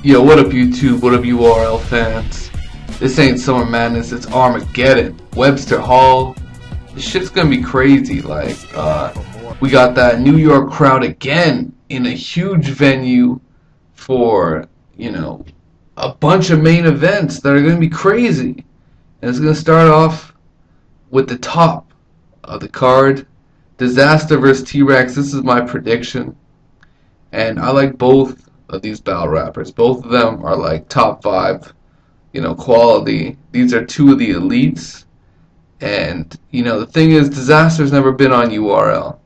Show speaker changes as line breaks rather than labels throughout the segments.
Yo, what up YouTube, what up URL fans? This ain't Summer Madness, it's Armageddon. Webster Hall. This shit's gonna be crazy. Like, we got that New York crowd again in a huge venue for, a bunch of main events that are gonna be crazy. And it's gonna start off with the top of the card. Dizaster versus TREX. This is my prediction. And I like both of these battle rappers. Both of them are like top 5, quality. These are two of the elites. And, the thing is, Dizaster's never been on URL.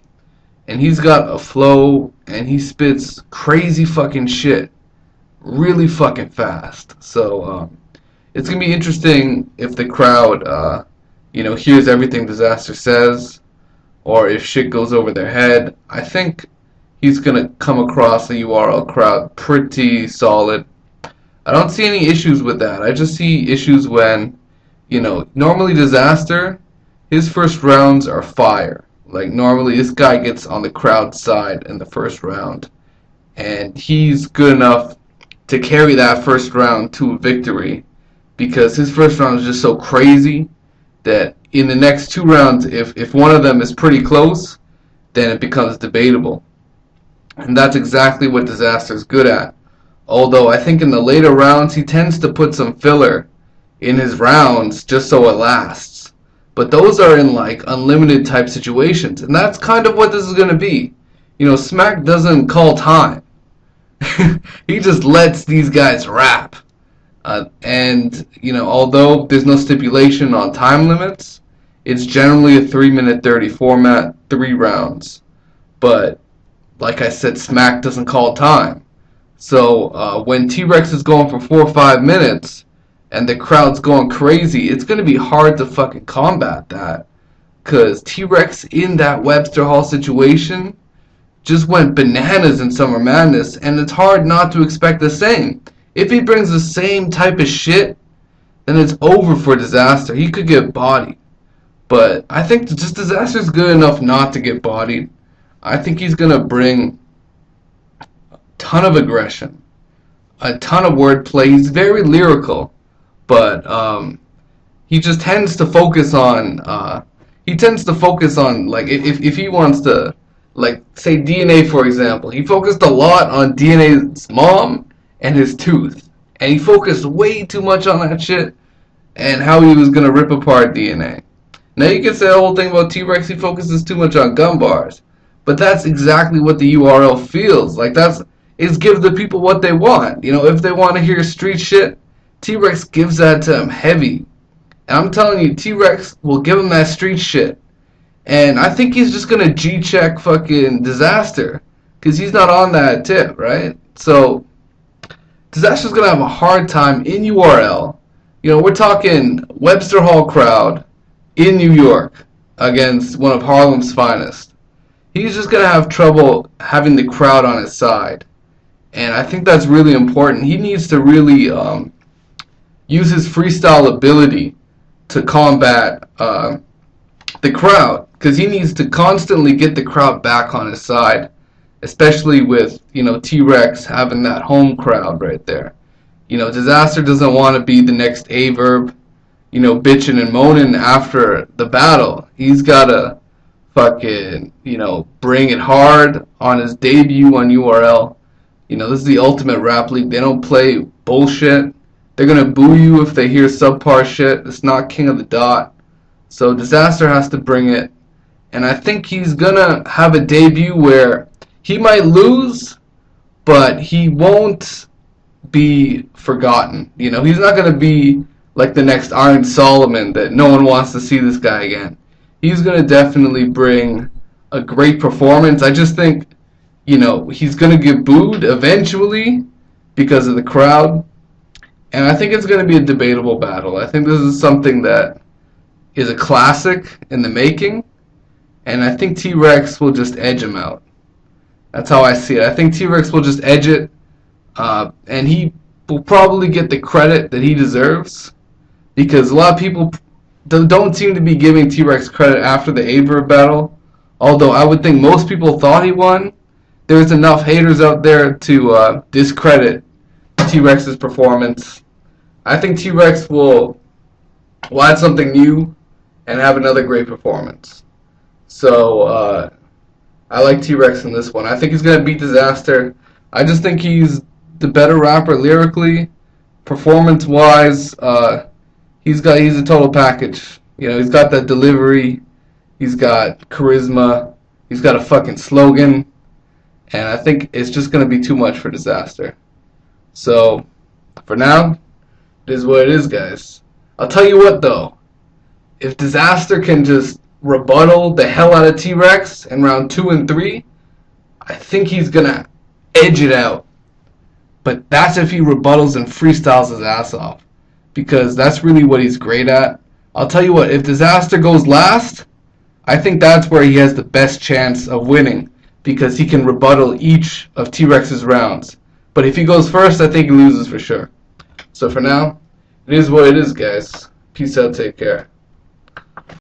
And he's got a flow, and he spits crazy fucking shit really fucking fast. So, it's going to be interesting if the crowd, hears everything Dizaster says, or if shit goes over their head. I think he's going to come across the URL crowd pretty solid. I don't see any issues with that. I just see issues when, normally Dizaster, his first rounds are fire. Like, normally this guy gets on the crowd side in the first round, and he's good enough to carry that first round to a victory, because his first round is just so crazy that in the next 2 rounds, if one of them is pretty close, then it becomes debatable. And that's exactly what Dizaster's good at. Although I think in the later rounds he tends to put some filler in his rounds just so it lasts. But those are in like unlimited type situations. And that's kind of what this is going to be. Smack doesn't call time. He just lets these guys rap. And although there's no stipulation on time limits, it's generally a 3-minute 30 format, 3 rounds. But like I said, Smack doesn't call time. So when TREX is going for 4 or 5 minutes and the crowd's going crazy, it's going to be hard to fucking combat that. Because TREX in that Webster Hall situation just went bananas in Summer Madness, and it's hard not to expect the same. If he brings the same type of shit, then it's over for Dizaster. He could get bodied. But I think just Dizaster's good enough not to get bodied. I think he's going to bring a ton of aggression, a ton of wordplay. He's very lyrical, but he just tends to focus on, like, if he wants to, like, say DNA, for example. He focused a lot on DNA's mom and his tooth. And he focused way too much on that shit and how he was going to rip apart DNA. Now, you can say the whole thing about TREX, he focuses too much on gun bars. But that's exactly what the URL feels like. Is give the people what they want. If they want to hear street shit, TREX gives that to them heavy. And I'm telling you, TREX will give them that street shit. And I think he's just gonna G-check fucking Dizaster, because he's not on that tip, right? So Dizaster's gonna have a hard time in URL. We're talking Webster Hall crowd in New York against one of Harlem's finest. He's just going to have trouble having the crowd on his side. And I think that's really important. He needs to really use his freestyle ability to combat the crowd. Because he needs to constantly get the crowd back on his side. Especially with, TREX having that home crowd right there. Dizaster doesn't want to be the next Averb, bitching and moaning after the battle. He's got to fucking, bring it hard on his debut on URL. This is the ultimate rap league. They don't play bullshit. They're gonna boo you if they hear subpar shit. It's not King of the Dot. So Dizaster has to bring it. And I think he's gonna have a debut where he might lose, but he won't be forgotten. He's not gonna be like the next Iron Solomon that no one wants to see this guy again. He's going to definitely bring a great performance. I just think, he's going to get booed eventually because of the crowd. And I think it's going to be a debatable battle. I think this is something that is a classic in the making. And I think TREX will just edge him out. That's how I see it. I think TREX will just edge it. And he will probably get the credit that he deserves. Because a lot of people don't seem to be giving TREX credit after the Averb battle. Although I would think most people thought he won. There's enough haters out there to discredit T-Rex's performance. I think T-Rex will add something new and have another great performance. So I like T-Rex in this one. I think he's gonna beat Dizaster. I just think he's the better rapper lyrically, performance-wise. He's a total package. You know, he's got that delivery, he's got charisma, he's got a fucking slogan, and I think it's just gonna be too much for Dizaster. So for now, it is what it is, guys. I'll tell you what though, if Dizaster can just rebuttal the hell out of T-Rex in round 2 and 3, I think he's gonna edge it out. But that's if he rebuttals and freestyles his ass off, because that's really what he's great at. I'll tell you what, if Dizaster goes last, I think that's where he has the best chance of winning, because he can rebuttal each of T-Rex's rounds. But if he goes first, I think he loses for sure. So for now, it is what it is, guys. Peace out, take care.